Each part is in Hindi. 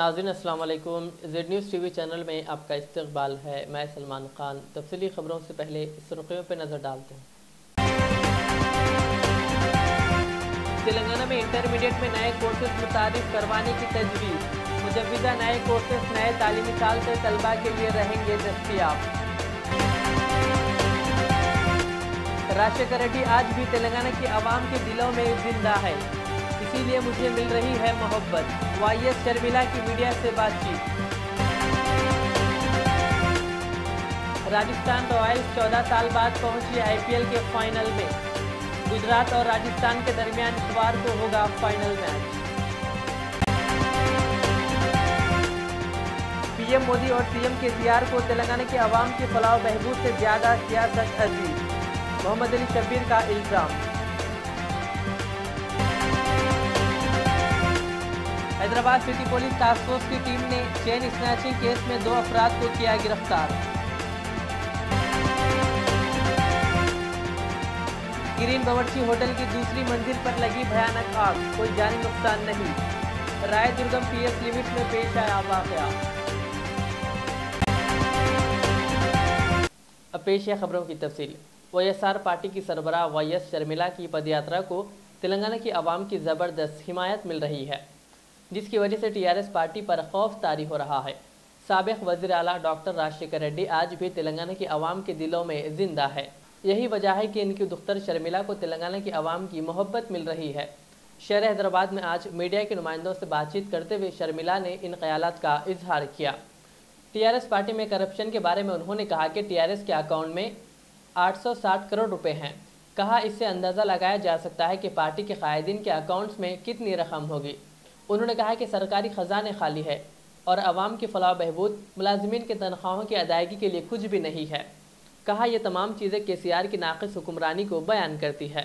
नाज़रीन अस्सलाम वालेकुम। ज़ेड न्यूज़ टीवी चैनल में आपका इस्तकबाल है। मैं सलमान खान। तफसीली खबरों से पहले सुर्खियों पर नज़र डालते हैं। तेलंगाना में इंटरमीडिएट में नए कोर्सेज मुतारिफ करवाने की तजवीज़। मुजव्विज़ा नए कोर्सेज नए तालीमी साल से तलबा के लिए रहेंगे दस्तयाब। राजशेखर रेड्डी आज भी तेलंगाना की आवाम के दिलों में जिंदा है, इसीलिए मुझे मिल रही है मोहब्बत। वाईएस शर्मिला की मीडिया से बातचीत। राजस्थान रॉयल्स 14 साल बाद पहुंची आईपीएल के फाइनल में। गुजरात और राजस्थान के दरमियान इतवार को होगा फाइनल मैच। पीएम मोदी और सीएम केसीआर को तेलंगाना के अवाम की फलाह बहबूद से ज्यादा सियासत अजीज। मोहम्मद अली शब्बीर का इल्जाम। Hyderabad city police task force की टीम ने चेन स्नैचिंग केस में 2 अफराद को किया गिरफ्तार। ग्रीन बावर्ची होटल की दूसरी मंजिल पर लगी भयानक आग, कोई जानी नुकसान नहीं। राय दुर्गम पीएस लिमिट में पेश आया वाकया। अब पेश है खबरों की तफसील। वाईएसआर पार्टी की सरबराह वाईएस शर्मिला की पदयात्रा को तेलंगाना की आवाम की ज़बरदस्त हिमायत मिल रही है, जिसकी वजह से टीआरएस पार्टी पर खौफ तारी हो रहा है। साबिक़ वज़ीर आला डॉक्टर राजशेखर रेड्डी आज भी तेलंगाना की आवाम के दिलों में जिंदा है। यही वजह है कि इनकी दुख्तर शर्मिला को तेलंगाना की आवाम की मोहब्बत मिल रही है। शहर हैदराबाद में आज मीडिया के नुमाइंदों से बातचीत करते हुए शर्मिला ने इन ख्यालात का इजहार किया। टीआरएस पार्टी में करप्शन के बारे में उन्होंने कहा कि टीआरएस के अकाउंट में 860 करोड़ रुपए हैं। कहा इससे अंदाज़ा लगाया जा सकता है कि पार्टी के कायदीन के अकाउंट्स में कितनी रकम होगी। उन्होंने कहा कि सरकारी ख़जाने खाली है और आवाम की फलाह बहबूद, मुलाजिमीन के तनख्वाहों की अदायगी के लिए कुछ भी नहीं है। कहा यह तमाम चीज़ें केसीआर की नाक़िस हुक्मरानी को बयान करती है।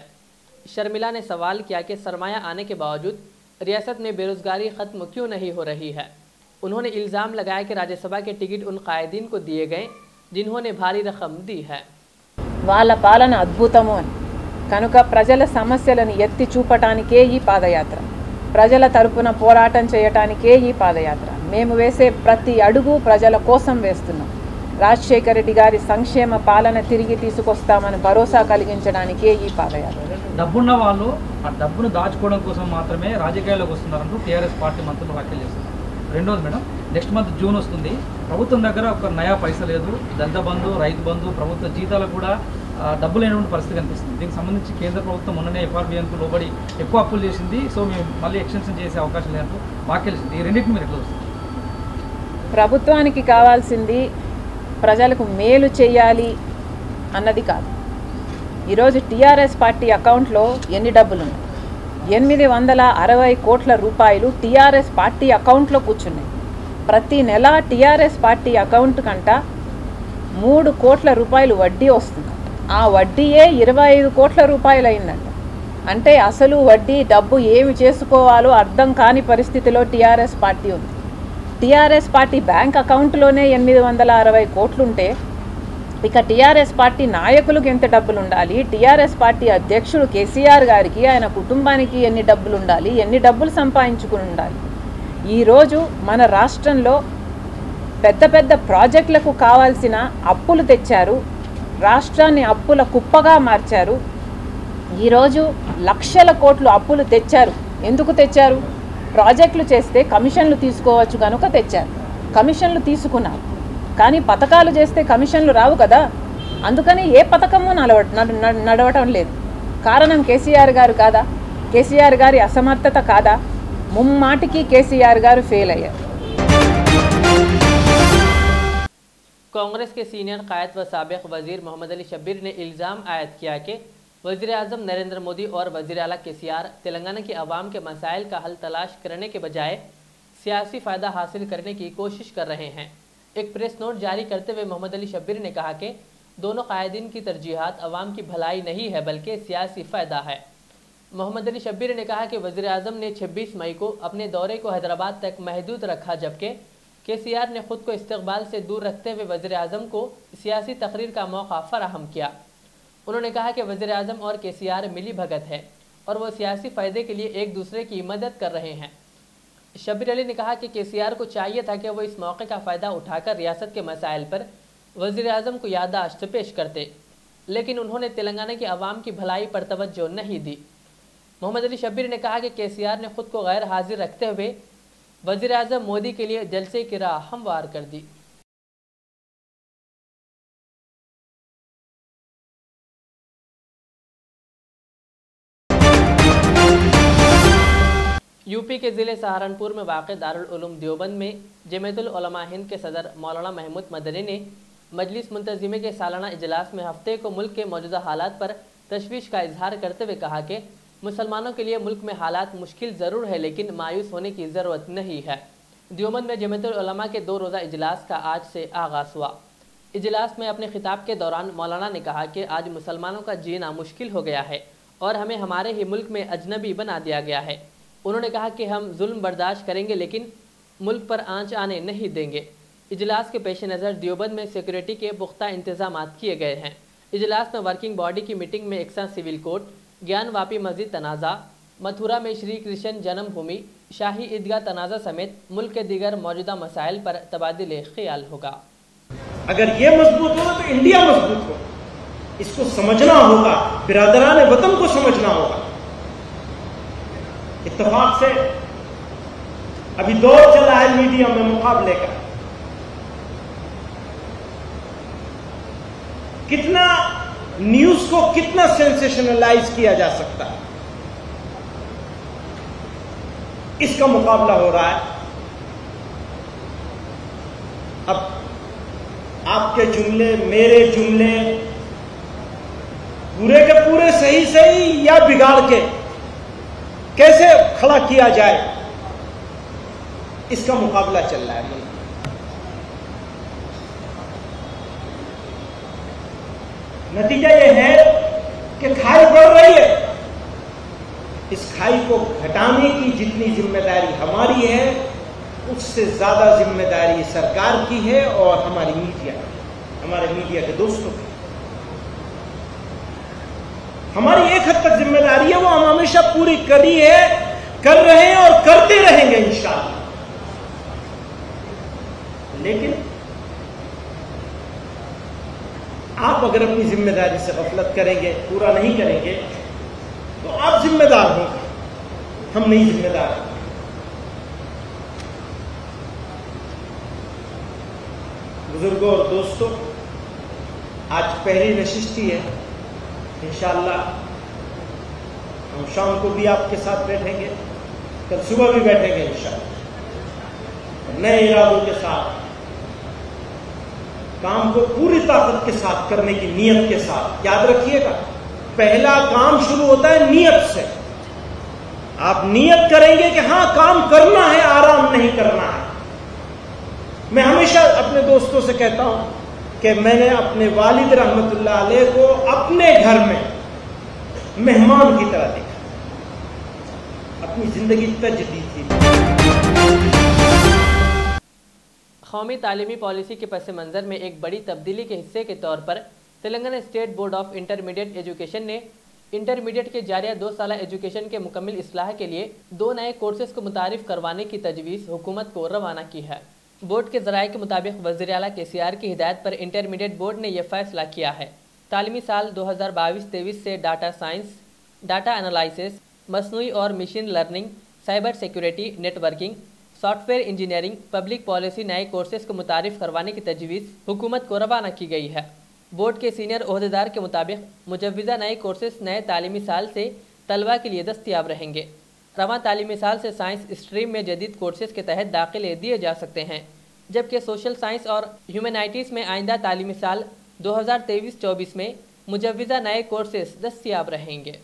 शर्मिला ने सवाल किया कि सरमाया आने के बावजूद रियासत में बेरोज़गारी ख़त्म क्यों नहीं हो रही है। उन्होंने इल्ज़ाम लगाया कि राज्यसभा के टिकट उन कायदीन को दिए गए जिन्होंने भारी रकम दी है। వాళ్ళ పాలన అద్భుతము అని కనుక ప్రజల సమస్యలను ఎత్తి చూపటానికే ఈ పాదయాత్ర, ప్రజల తరపున పోరాటం చేయటానికే ఈ పాదయాత్ర. మేము వేసే ప్రతి అడుగు ప్రజల కోసం వేస్తున్నాం. రాజశేఖర్ రెడ్డి గారి సంక్షేమ పాలన తిరిగి తీసుకొస్తామని భరోసా కలిగించడానికే ఈ పాదయాత్ర. డబ్బున్న వాళ్ళు ఆ డబ్బును దాచుకోవడం కోసం మాత్రమే రాజకీయాల్లోకి వస్తున్నారంటూ టీఆర్ఎస్ పార్టీ మంత్రులు వ్యాఖ్యలు చేస్తున్నారు. రెండోది మేడం, నెక్స్ట్ మంత్ జూన్ వస్తుంది. ప్రభుత్వం దగ్గర ఒక నయా పైసా లేదు. దళిత బంధు, రైతు బంధు, ప్రభుత్వ జీతాలకు కూడా డబ్బు లేనటువంటి పరిస్థితి కనిపిస్తుంది. దీనికి సంబంధించి కేంద్ర ప్రభుత్వం మొన్ననే ఎఫ్ఆర్బిఎన్కు లోబడి ఎక్కువ అప్పులు చేసింది. సో మేము మళ్ళీ ఎక్స్టెన్షన్ చేసే అవకాశం లేదంటూ వ్యాఖ్యలు చేసింది. ఈ రెండింటిని మీరు ఎట్లా చూస్తారు? ప్రభుత్వానికి కావాల్సింది ప్రజలకు మేలు చేయాలి అన్నది కాదు. ఈరోజు టీఆర్ఎస్ పార్టీ అకౌంట్లో ఎన్ని డబ్బులు ఉన్నాయి? 860 కోట్ల రూపాయలు టీఆర్ఎస్ పార్టీ అకౌంట్లో కూర్చున్నాయి. ప్రతి నెల టీఆర్ఎస్ పార్టీ అకౌంట్ కంట 3 కోట్ల రూపాయలు వడ్డీ వస్తుంది. ఆ వడ్డీయే 25 కోట్ల రూపాయలు అయిందంట. అంటే అసలు వడ్డీ డబ్బు ఏమి చేసుకోవాలో అర్థం కాని పరిస్థితిలో టీఆర్ఎస్ పార్టీ ఉంది. టీఆర్ఎస్ పార్టీ బ్యాంక్ అకౌంట్లోనే 860 కోట్లుంటే ఇక టీఆర్ఎస్ పార్టీ నాయకులకు ఎంత డబ్బులు ఉండాలి, టీఆర్ఎస్ పార్టీ అధ్యక్షుడు కేసీఆర్ గారికి ఆయన కుటుంబానికి ఎన్ని డబ్బులు ఉండాలి, ఎన్ని డబ్బులు సంపాదించుకుని ఉండాలి. ఈరోజు మన రాష్ట్రంలో పెద్ద పెద్ద ప్రాజెక్టులకు కావాల్సిన అప్పులు తెచ్చారు. రాష్ట్రాన్ని అప్పుల కుప్పగా మార్చారు. ఈరోజు లక్షల కోట్లు అప్పులు తెచ్చారు. ఎందుకు తెచ్చారు? ప్రాజెక్టులు చేస్తే కమిషన్లు తీసుకోవచ్చు కనుక తెచ్చారు. కమిషన్లు తీసుకున్నారు, కానీ పథకాలు చేస్తే కమిషన్లు రావు కదా. అందుకని ఏ పథకము నడవటం లేదు. కారణం కేసీఆర్ గారు కాదా? కేసీఆర్ గారి అసమర్థత కాదా? ముమ్మాటికి కేసీఆర్ గారు ఫెయిల్ అయ్యారు. कांग्रेस के सीनियर कायद व साबिक़ वज़ीर मोहम्मद अली शब्बीर ने इल्ज़ाम आयद किया कि वज़ीर आज़म नरेंद्र मोदी और वज़ीर आला केसीआर तेलंगाना की आवाम के मसाइल का हल तलाश करने के बजाय सियासी फ़ायदा हासिल करने की कोशिश कर रहे हैं। एक प्रेस नोट जारी करते हुए मोहम्मद अली शब्बीर ने कहा कि दोनों कायदीन की तरजीहात अवाम की भलाई नहीं है बल्कि सियासी फ़ायदा है। मोहम्मद अली शब्बीर ने कहा कि वज़ीर आज़म ने 26 मई को अपने दौरे को हैदराबाद तक महदूद रखा, जबकि केसीआर ने खुद को इस्तकबाल से दूर रखते हुए वज़ीर आज़म को सियासी तकरीर का मौका फराहम किया। उन्होंने कहा कि वज़ीर आज़म और केसीआर मिली भगत है और वो सियासी फ़ायदे के लिए एक दूसरे की मदद कर रहे हैं। शब्बीर अली ने कहा कि केसीआर को चाहिए था कि वो इस मौके का फ़ायदा उठाकर रियासत के मसाइल पर वज़ीर आज़म को याददाश्त पेश करते, लेकिन उन्होंने तेलंगाना की आवाम की भलाई पर तवज्जो नहीं दी। मोहम्मद अली शब्बीर ने कहा कि केसीआर ने खुद को गैर हाजिर रखते हुए वज़ीर आज़म मोदी के लिए जलसे की राह हमवार कर दी। यूपी के ज़िले सहारनपुर में वाक़ दारुल उलूम देवबंद में जमीयतुल उलमा हिंद के सदर मौलाना महमूद मदनी ने मजलिस मुंतज़िमे के सालाना इजलास में हफ्ते को मुल्क के मौजूदा हालात पर तशवीश का इजहार करते हुए कहा कि मुसलमानों के लिए मुल्क में हालात मुश्किल ज़रूर है, लेकिन मायूस होने की ज़रूरत नहीं है। देवबंद में जमीयतुल उलमा के 2 रोज़ा इजलास का आज से आगाज़ हुआ। इजलास में अपने खिताब के दौरान मौलाना ने कहा कि आज मुसलमानों का जीना मुश्किल हो गया है और हमें हमारे ही मुल्क में अजनबी बना दिया गया है। उन्होंने कहा कि हम जुल्म बर्दाश्त करेंगे, लेकिन मुल्क पर आंच आने नहीं देंगे। इजलास के पेश नज़र देवबंद में सिक्योरिटी के पुख्ता इंतजाम किए गए हैं। इजलास में वर्किंग बॉडी की मीटिंग में एकसा सिविल कोड, ज्ञान वापी मस्जिद तनाज़ा, मथुरा में श्री कृष्ण जन्मभूमि, शाही ईदगाह तनाज़ा समेत मुल्क के दीगर मौजूदा मसाइल पर तबादिले ख्याल होगा। अगर ये मजबूत होगा तो इंडिया मजबूत होगा। इसको समझना होगा, बिरादरान वतन को समझना होगा। इत्तेफाक से अभी दौर चला है मीडिया में मुकाबले का, कितना न्यूज को कितना सेंसेशनलाइज किया जा सकता है, इसका मुकाबला हो रहा है। अब आपके जुमले, मेरे जुमले पूरे के पूरे सही सही या बिगाड़ के कैसे खड़ा किया जाए, इसका मुकाबला चल रहा है। नतीजा यह है कि खाई बढ़ रही है। इस खाई को घटाने की जितनी जिम्मेदारी हमारी है, उससे ज्यादा जिम्मेदारी सरकार की है और हमारी मीडिया की, हमारे मीडिया के दोस्तों की। हमारी एक हद तक जिम्मेदारी है, वो हम हमेशा पूरी करी है, कर रहे हैं और करते रहेंगे इंशाअल्लाह। लेकिन आप अगर अपनी जिम्मेदारी से गफलत करेंगे, पूरा नहीं करेंगे, तो आप जिम्मेदार होंगे, हम नहीं जिम्मेदार। बुजुर्गों और दोस्तों, आज पहली नशिस्ती है। इंशाअल्लाह हम शाम को भी आपके साथ बैठेंगे, कल सुबह भी बैठेंगे इंशाअल्लाह, नए इरादों के साथ, काम को पूरी ताकत के साथ करने की नीयत के साथ। याद रखिएगा, पहला काम शुरू होता है नीयत से। आप नीयत करेंगे कि हां काम करना है, आराम नहीं करना है। मैं हमेशा अपने दोस्तों से कहता हूं कि मैंने अपने वालिद रहमतुल्लाह अलैह को अपने घर में मेहमान की तरह देखा, अपनी जिंदगी तज दी थी। कौमी तालीमी पॉलिसी के पस मंज़र में एक बड़ी तब्दीली के हिस्से के तौर पर Telangana state board of intermediate education ने इंटरमीडिएट के जारिया 2 साला एजुकेशन के मुकम्मल इस्लाह के लिए 2 नए कोर्सेज को मुतारिफ करवाने की तजवीज़ हुकूमत को रवाना की है। बोर्ड के ज़राए के मुताबिक वज़ीर आला केसीआर की हिदायत पर इंटरमीडिएट बोर्ड ने यह फैसला किया है। तालीमी साल 2022-23 से डाटा साइंस, डाटा एनालिसिस, मसनूई और machine learning, cyber security, networking, software engineering, public policy नए कोर्सेज को मुतारिफ करवाने की तजवीज़ हुकूमत को रवाना की गई है। बोर्ड के सीनियर ओहदेदार के मुताबिक मुजव्विज़ा नए कोर्सेज नए तालीमी साल से तलबा के लिए दस्तियाब रहेंगे। रवां तालीमी साल से साइंस स्ट्रीम में जदीद कोर्सेज के तहत दाखिले दिए जा सकते हैं, जबकि सोशल साइंस और ह्यूमैनिटीज़ में आइंदा तालीमी साल 2023-24 में मुजव्विज़ा नए कोर्सेज दस्तियाब रहेंगे।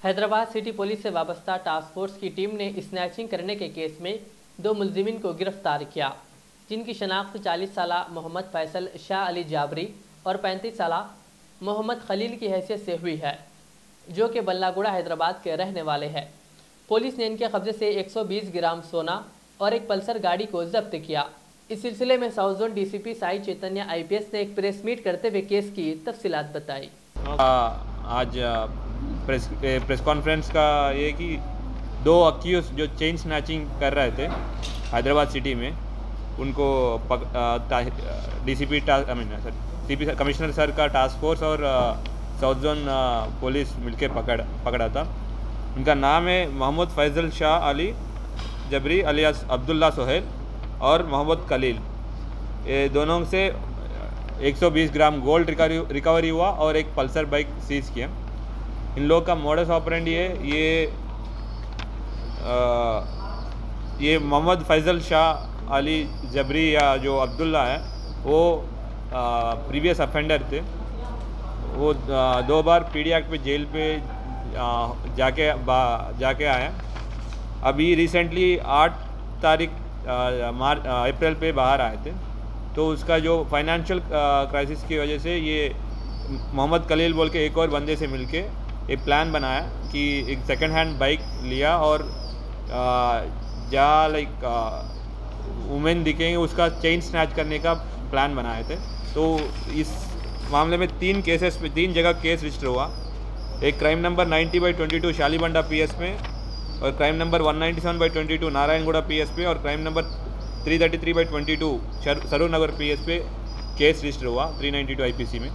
हैदराबाद सिटी पुलिस से वाबस्ता टास्क फोर्स की टीम ने स्नैचिंग करने के केस में 2 मुलजिमीन को गिरफ्तार किया, जिनकी शनाख्त 40 साला मोहम्मद फैसल शाह अली जाबरी और 35 साला मोहम्मद खलील की हैसियत से हुई है, जो कि बल्लागुड़ा हैदराबाद के रहने वाले हैं। पुलिस ने इनके कब्जे से 120 ग्राम सोना और एक पल्सर गाड़ी को जब्त किया। इस सिलसिले में साउथ जोन डीसीपी साई चैतन्य IPS ने एक प्रेस मीट करते हुए केस की तफसीलात बताई। आज प्रेस कॉन्फ्रेंस का ये कि 2 अक्यूज जो चेन स्नैचिंग कर रहे थे हैदराबाद सिटी में, उनको डीसीपी सीपी कमिश्नर सर का टास्क फोर्स और साउथ जोन पुलिस मिलकर पकड़ा था। उनका नाम है मोहम्मद फैज़ल शाह अली जबरी अलियास अब्दुल्ला सोहेल और मोहम्मद कलील। ये दोनों से 120 ग्राम गोल्ड रिकवरी हुआ और एक पल्सर बाइक सीज किया। इन लोगों का मोडस ऑपरेंडी है, ये मोहम्मद फैज़ल शाह अली जबरी या जो अब्दुल्ला है वो प्रीवियस अफेंडर थे। वो 2 बार पीडी एक्ट पे जेल पे जाके आए। अभी रिसेंटली 8 तारीख अप्रैल पे बाहर आए थे। तो उसका जो फाइनेंशियल क्राइसिस की वजह से ये मोहम्मद कलील बोल के एक और बंदे से मिलके एक प्लान बनाया कि एक सेकंड हैंड बाइक लिया और जहाँ लाइक वुमेन दिखेंगे उसका चेन स्नैच करने का प्लान बनाए थे। तो इस मामले में 3 केसेस पे 3 जगह केस रजिस्टर हुआ। एक क्राइम नंबर 90/22 शालीबंडा पीएस में और क्राइम नंबर 197/22 नारायणगुड़ा पीएस पे और क्राइम नंबर 333/22 सरूर नगर पीएस पे केस रजिस्टर हुआ 392 आईपीसी में।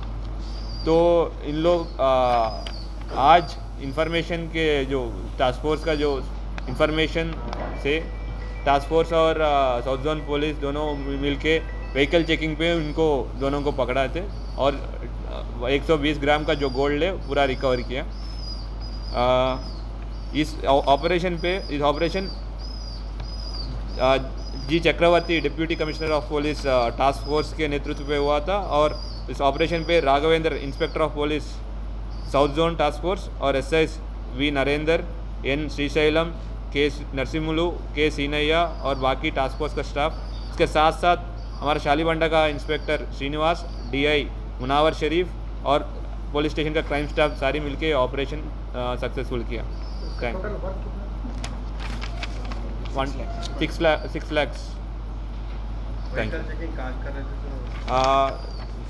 तो इन लोग आज इंफॉर्मेशन के जो टास्क फोर्स का जो इंफॉर्मेशन से टास्क फोर्स और साउथ जोन पुलिस दोनों मिलके व्हीकल चेकिंग पे उनको दोनों को पकड़ा थे और 120 ग्राम का जो गोल्ड है पूरा रिकवर किया। इस operation G Chakravarti deputy commissioner of police task force के नेतृत्व पे हुआ था और इस ऑपरेशन पे Raghavendra inspector of police south zone task force और SIs V Narendra, N Srisailam, K Narasimhulu, के सीनैया और बाकी टास्क फोर्स का स्टाफ, इसके साथ साथ हमारा शालीबंडा का इंस्पेक्टर श्रीनिवास, डीआई मुनावर शरीफ और पुलिस स्टेशन का क्राइम स्टाफ सारी मिलके ऑपरेशन सक्सेसफुल किया। Crime 6 lakh. Thank you.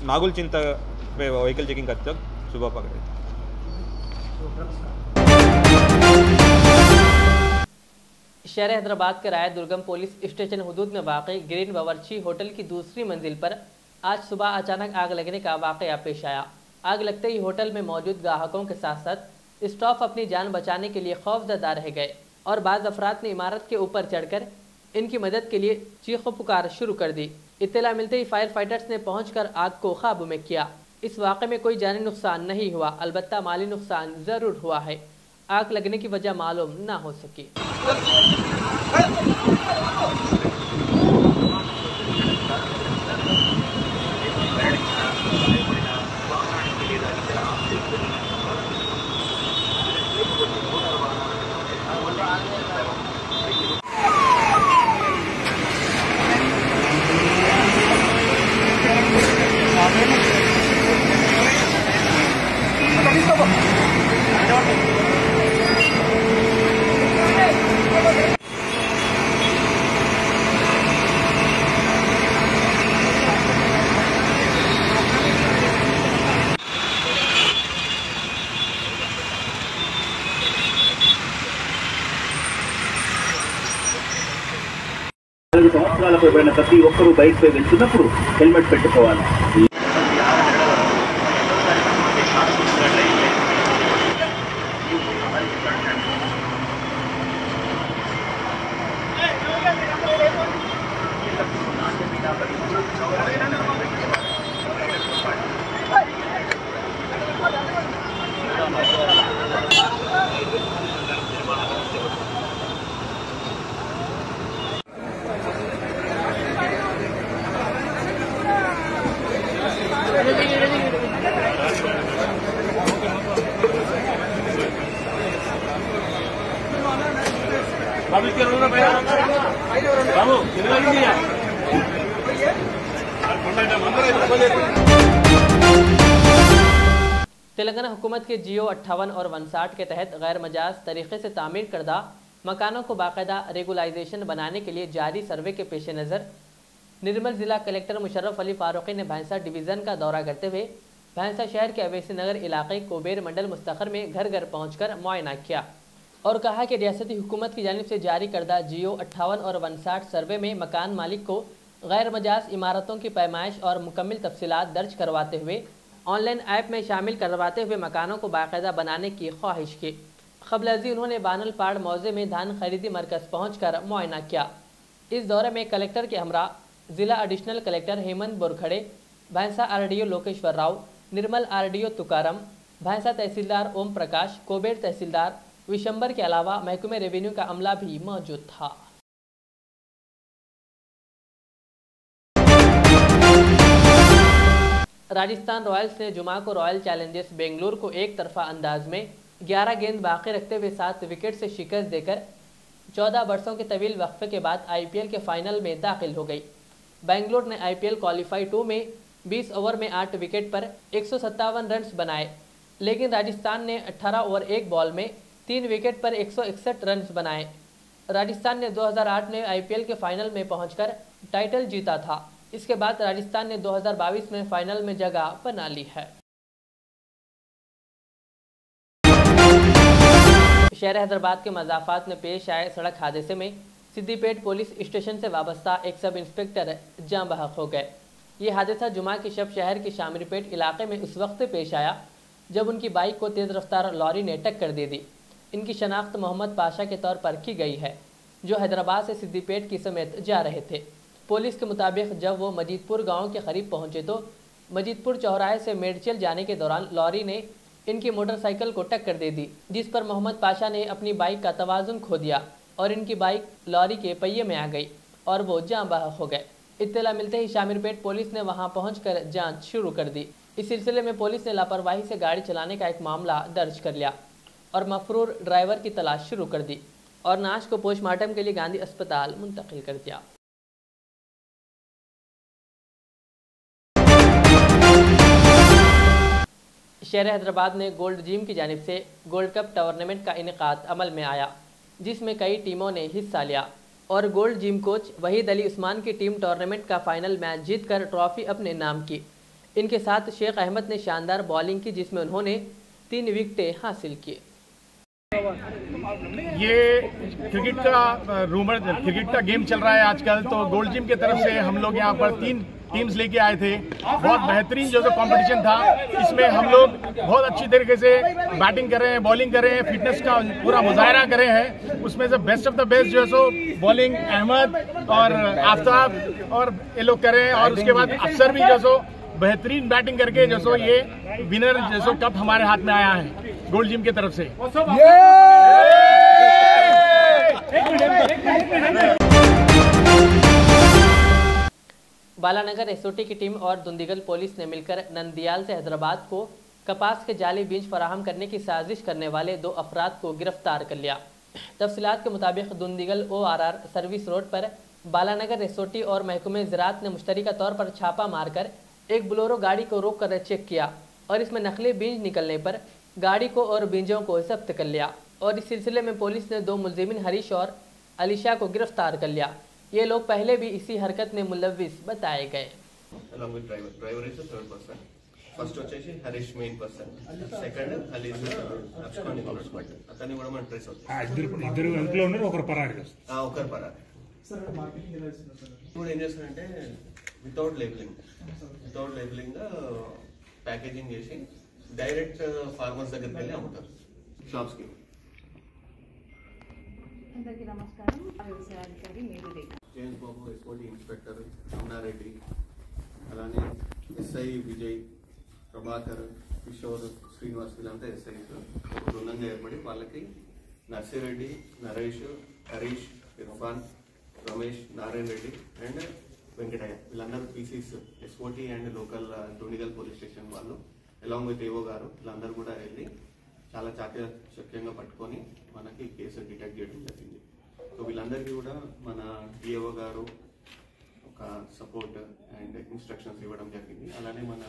Nagul Chinta पे व्हीकल चेकिंग करते वक्त सुबह पकड़े। शहर हैदराबाद के राय दुर्गम पुलिस स्टेशन हदूद में वाक़ई ग्रीन बावर्ची होटल की दूसरी मंजिल पर आज सुबह अचानक आग लगने का वाक़या पेश आया। आग लगते ही होटल में मौजूद ग्राहकों के साथ साथ स्टाफ अपनी जान बचाने के लिए खौफजदा रह गए और बाज़ अफराद ने इमारत के ऊपर चढ़कर इनकी मदद के लिए चीखो पुकार शुरू कर दी। इत्तला मिलते ही फायर फाइटर्स ने पहुंचकर आग को काबू में किया। इस वाक़े में कोई जानी नुकसान नहीं हुआ, अलबत्ता माली नुकसान ज़रूर हुआ है। आग लगने की वजह मालूम ना हो सकी। సంవత్సరాలకు పైన ప్రతి ఒక్కరూ బైక్ పై వెళ్తున్నప్పుడు హెల్మెట్ పెట్టుకోవాలి. तेलंगाना हुकूमत के जियो 58 और 59 के तहत गैर मजाज तरीके से तामीर करदा मकानों को बाकायदा रेगुलाइजेशन बनाने के लिए जारी सर्वे के पेश नज़र निर्मल ज़िला कलेक्टर मुशर्रफ अली फारूकी ने भैंसा डिवीज़न का दौरा करते हुए भैंसा शहर के अवैसी नगर इलाके कोबेर मंडल मुस्तखर में घर घर पहुंचकर मुआयना किया और कहा कि रियासती हुकूमत की जानिब से जारी करदा जियो 58 और 59 सर्वे में मकान मालिक को गैर मजाज इमारतों की पैमाइश और मुकम्मल तफसीलात दर्ज करवाते हुए ऑनलाइन ऐप में शामिल करवाते हुए मकानों को बाकायदा बनाने की ख्वाहिश की। क़ब्ल उन्होंने बानलपाड़ मौजे में धान खरीदी मरकज़ पहुंचकर मुआयना किया। इस दौरे में कलेक्टर के हमरा जिला एडिशनल कलेक्टर हेमंत बोरखड़े, भैंसा RDO लोकेश्वर राव, निर्मल RDO तुकारम, भैंसा तहसीलदार ओम प्रकाश, कोबेर तहसीलदार विशंबर के अलावा महकमे रेवेन्यू का अमला भी मौजूद था। राजस्थान रॉयल्स ने जुमा को रॉयल चैलेंजर्स बेंगलुरु को एक तरफा अंदाज में 11 गेंद बाकी रखते हुए 7 विकेट से शिकस्त देकर 14 वर्षों के तवील वक्फे के बाद IPL के फाइनल में दाखिल हो गई। बेंगलुरु ने IPL क्वालिफाई 2 में 20 ओवर में 8 विकेट पर 157 रन बनाए, लेकिन राजस्थान ने 18 ओवर 1 बॉल में 3 विकेट पर 161 रन बनाए। राजस्थान ने 2008 में IPL के फाइनल में पहुंचकर टाइटल जीता था। इसके बाद राजस्थान ने 2022 में फाइनल में जगह बना ली है। शहर हैदराबाद के मज़ाफ़ात में पेश आए सड़क हादसे में सिद्दीपेट पुलिस स्टेशन से वाबस्ता एक सब इंस्पेक्टर जाँ बहक हो गए। ये हादसा जुमा की शब शहर के शामिरपेट इलाके में उस वक्त पेश आया जब उनकी बाइक को तेज़ रफ्तार लॉरी ने टक्कर दे दी। इनकी शनाख्त मोहम्मद पाशा के तौर पर की गई है, जो हैदराबाद से सिद्दीपेट की समेत जा रहे थे। पुलिस के मुताबिक जब वो मजीदपुर गांव के करीब पहुंचे तो मजीदपुर चौराहे से मेडचल जाने के दौरान लॉरी ने इनकी मोटरसाइकिल को टक्कर दे दी, जिस पर मोहम्मद पाशा ने अपनी बाइक का तवाजुन खो दिया और इनकी बाइक लॉरी के पहिए में आ गई और वो जाँ बहक हो गए। इत्तला मिलते ही शामिरपेट पुलिस ने वहां पहुंचकर जांच शुरू कर दी। इस सिलसिले में पुलिस ने लापरवाही से गाड़ी चलाने का एक मामला दर्ज कर लिया और मफरूर ड्राइवर की तलाश शुरू कर दी और नाश को पोस्टमार्टम के लिए गांधी अस्पताल मुंतकिल कर दिया। शहर हैदराबाद में गोल्ड जिम की जानिब से गोल्ड कप टूर्नामेंट का इनेकाद अमल में आया, जिसमें कई टीमों ने हिस्सा लिया और gold gym coach Waheed Ali Usman की टीम टूर्नामेंट का फाइनल मैच जीतकर ट्रॉफी अपने नाम की। इनके साथ शेख अहमद ने शानदार बॉलिंग की, जिसमें उन्होंने 3 विकेटें हासिल की। ये क्रिकेट का गेम चल रहा है आजकल, तो गोल्ड जिम की तरफ से हम लोग यहाँ पर 3 टीम्स लेके आए थे। बहुत बेहतरीन जो कंपटीशन था, इसमें हम लोग बहुत अच्छी तरीके से बैटिंग कर रहे हैं, बॉलिंग कर रहे हैं, फिटनेस का पूरा मुजाहरा कर रहे हैं। उसमें से बेस्ट ऑफ द बेस्ट जो है सो बॉलिंग अहमद और आफ्ताब और ये लोग कर रहे हैं, और उसके बाद अफसर भी जो सो बेहतरीन बैटिंग करके जो सो ये विनर जो सो कप हमारे हाथ में आया है गोल्ड जिम की तरफ से। बालानगर SOT की टीम और दुंदीगल पुलिस ने मिलकर नंदियाल से हैदराबाद को कपास के जाली बीज फराहम करने की साजिश करने वाले 2 अफराद को गिरफ्तार कर लिया। तफसीलात के मुताबिक दुंदीगल ORR सर्विस रोड पर बालानगर SOT और महकमे ज़राअत ने मुश्तरका तौर पर छापा मारकर एक बोलेरो गाड़ी को रोक कर चेक किया और इसमें नकली बीज निकलने पर गाड़ी को और बीजों को जब्त कर लिया और इस सिलसिले में पुलिस ने 2 मुलजिमिन हरीश और अलीशा को गिरफ्तार कर लिया। ये लोग पहले भी इसी हरकत में मुलव्विस बताए गए। along with driver is the third person. First వచ్చేసి Harish main person, second allege absconding person. అతన్ని కూడా మనం ట్రేస్ అవుతాం. ఇద్దరు వెనకలో ఉన్నారు, ఒకరు పరారు. ఒకరు పరారు. సార్ మార్కెటింగ్ ఎలా చేస్తున్నారు సార్? ఇప్పుడు ఏం చేస్తారంటే వితౌట్ లేబులింగ్ ప్యాకేజింగ్ చేసి డైరెక్ట్ ఫార్మర్స్ దగ్గరికి వెళ్ళి అమ్ముతారు షాప్స్ కి. అందరికీ నమస్కారం. వ్యవసాయాధికారి మీరు జేమ్స్ బాబు SOT ఇన్స్పెక్టర్ అన్నారెడ్డి, అలానే SI విజయ్, ప్రభాకర్, కిషోర్, శ్రీనివాస్, వీళ్ళంతా SIs ఒక బృందంగా ఏర్పడి వాళ్ళకి నర్సిరెడ్డి, నరేష్, హరీష్, ఇర్ఫాన్, రమేష్, నారాయణ రెడ్డి అండ్ వెంకటయ్య వీళ్ళందరూ PCs SOT and local Dundigal police station వాళ్ళు అలాంగ్ విత్ AO గారు వీళ్ళందరూ కూడా వెళ్ళి చాలా చాకచక్యంగా పట్టుకొని మనకి కేసు డిటెక్ట్ చేయడం జరిగింది. సో వీళ్ళందరికీ కూడా మన DO గారు ఒక సపోర్ట్ అండ్ ఇన్స్ట్రక్షన్స్ ఇవ్వడం జరిగింది. అలానే మన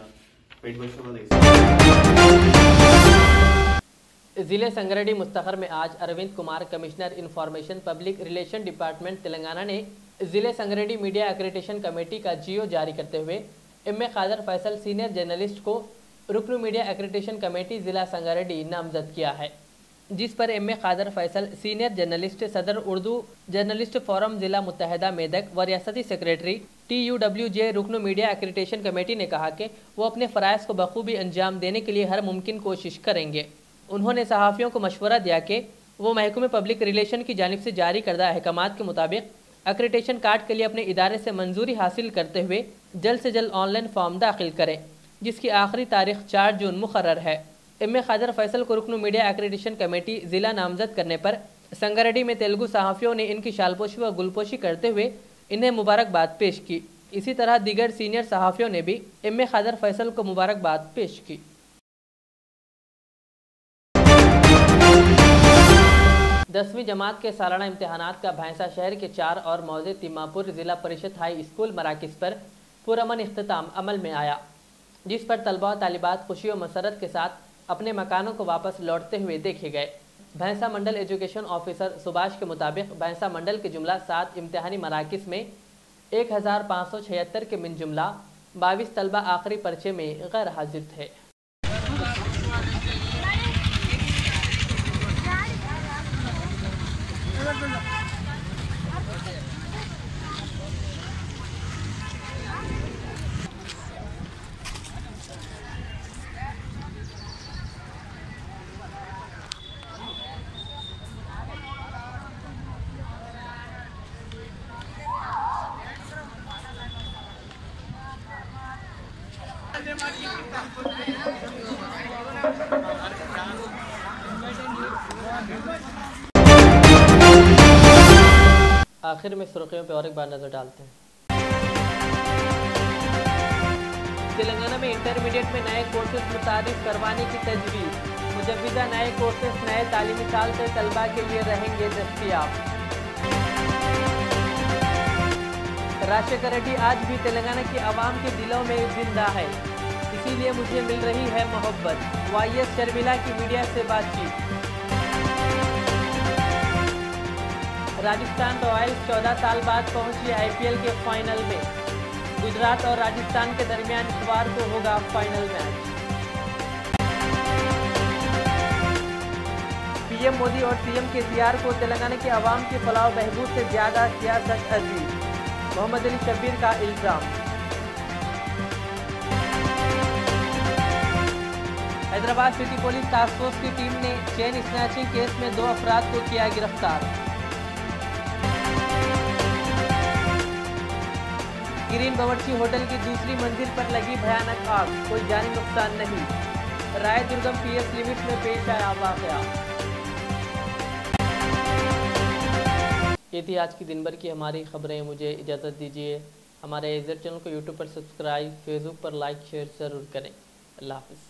जिले संगरेडी मुस्तखर में आज Arvind Kumar commissioner information public relation department Telangana ने जिले संगरेडी मीडिया एक्रेडिटेशन कमेटी का GO जारी करते हुए MA Khader Faisal senior journalist को रुकन मीडिया एक्रेडिटेशन कमेटी जिला संगारेड्डी नामजद किया है, जिस पर M A Qadar Faisal senior journalist, सदर उर्दू जर्नलिस्ट फोरम जिला मुत्तहदा मेदक व रियासती सेक्रेटरी TUWJ रुकन मीडिया एक्रेडिटेशन कमेटी ने कहा कि वो अपने फ़राइज़ को बखूबी अंजाम देने के लिए हर मुमकिन कोशिश करेंगे। उन्होंने सहाफ़ियों को मशवरा दिया कि वो महकमे पब्लिक रिलेशन की जानिब से जारी करदा अहकामात के मुताबिक एक्रेडिटेशन कार्ड के लिए अपने इदारे से मंजूरी हासिल करते हुए जल्द से जल्द ऑनलाइन फॉर्म दाखिल करें, जिसकी आखिरी तारीख 4 जून मुकर्रर है। एम ए कादर फैसल को रुकन मीडिया एक्रेडिटेशन कमेटी ज़िला नामजद करने पर संगारेड्डी में तेलुगु सहाफ़ियों ने इनकी शालपोशी व गुलपोशी करते हुए इन्हें मुबारकबाद पेश की। इसी तरह दीगर सीनियर सहाफ़ियों ने भी एम ए कादर फैसल को मुबारकबाद पेश की। 10वीं जमात के सालाना इम्तिहानात का भैंसा शहर के 4 और मौजे तिम्मापुर ज़िला परिषद हाई स्कूल मराकिज़ पर पुरअमन इख्तिताम अमल में आया, जिस पर तलबा व तालिबात खुशी व मसरत के साथ अपने मकानों को वापस लौटते हुए देखे गए। भैंसा मंडल एजुकेशन ऑफिसर सुभाष के मुताबिक भैंसा मंडल के जुमला 7 इम्तिहानी मराकिज़ में 1576 के मिन जुमला 22 तलबा आखिरी पर्चे में गैर हाजिर थे। आखिर में सुर्खियों पर और एक बार नजर डालते हैं। तेलंगाना में इंटरमीडिएट में नए कोर्सेज मुतारिफ करवाने की तजवीज़। मुजव्विदा नए कोर्सेज नए तालीमी साल से तलबा के लिए रहेंगे दस्तयाब। राजशेखर रेड्डी आज भी तेलंगाना की आवाम के दिलों में जिंदा है, इसीलिए मुझे मिल रही है मोहब्बत। YS शर्मिला की मीडिया से बातचीत। राजस्थान रॉयल्स 14 साल बाद पहुंची IPL के फाइनल में। गुजरात और राजस्थान के दरमियान इतवार को होगा फाइनल मैच। PM मोदी और CM KCR को तेलंगाना की आवाम की फलाह बहबूद से ज्यादा सियासत अजीज। मोहम्मद अली शब्बीर का इल्जाम। Hyderabad city police task force की टीम ने चेन स्नैचिंग केस में 2 अफराद को किया गिरफ्तार। ग्रीन बावर्ची होटल की दूसरी मंजिल पर लगी भयानक आग, कोई जानी नुकसान नहीं। राय दुर्गम PS लिमिट में पेश आया वाकया। ये थी आज की दिन भर की हमारी खबरें। मुझे इजाज़त दीजिए। हमारे इज़र चैनल को यूट्यूब पर सब्सक्राइब, फेसबुक पर लाइक शेयर ज़रूर करें। अल्लाह हाफ़िज़।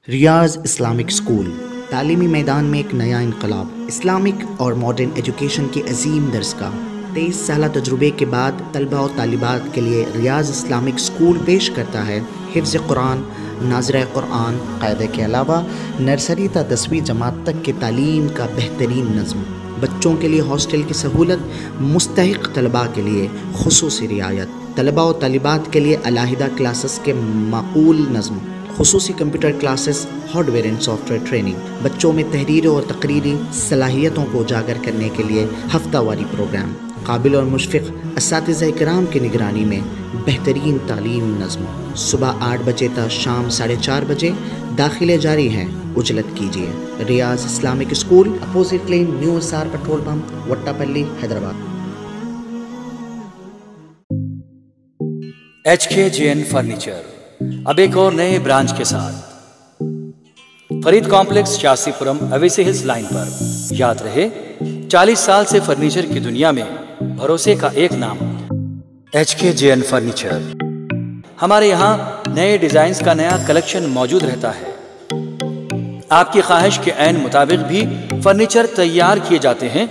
रियाज इस्लामिक स्कूल तालीमी मैदान में एक नया इनकलाब। इस्लामिक और मॉडर्न एजुकेशन की अजीम दरसगाह। 23 साल तजुर्बे के बाद तलबा और तालिबात के लिए रियाज इस्लामिक स्कूल पेश करता है हिफ्ज़ कुरान, नाज़िरा कुरान क़ायदे के अलावा नर्सरी ता 10वीं जमात तक के तालीम का बेहतरीन नज़्म। बच्चों के लिए हॉस्टल की सहूलत, मुस्तहिक़ तलबा के लिए खुसूसी रियायत, तलबा और तालिबात के लिए अलहदा क्लासेस के माकूल नज़्म, खुसूसी computer classes, hardware and software training. बच्चों में तहरीरी और तकरीरी सलाहियतों को उजागर करने के लिए हफ्तावारी प्रोग्राम। काबिल और मुशफ़िक़ असातिज़ा इकराम की निगरानी में बेहतरीन तालीम नज़्म। सुबह 8 बजे तक शाम 4:30 बजे दाखिले जारी हैं। उजलत कीजिए। Riyaz Islamic school, opposite lane, new SR petrol pump, Vattepally, Hyderabad. HKJN furniture अब एक और नए ब्रांच के साथ Farid complex, Shastripuram, Owaisi hills line पर। याद रहे, 40 साल से फर्नीचर की दुनिया में भरोसे का एक नाम HKJN फर्नीचर। हमारे यहाँ नए डिजाइन्स का नया कलेक्शन मौजूद रहता है। आपकी ख्वाहिश के ऐन मुताबिक भी फर्नीचर तैयार किए जाते हैं।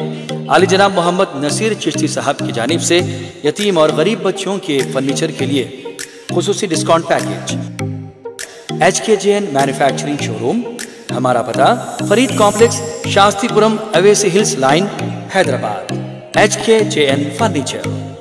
आली जनाब मोहम्मद नसीर चिश्ती साहब की जानिब से यतीम और गरीब बच्चों के फर्नीचर के लिए खुसूसी discount package. HKJN manufacturing showroom. हमारा पता Farid complex, Shastripuram, Owaisi hills line, Hyderabad. HKJN furniture.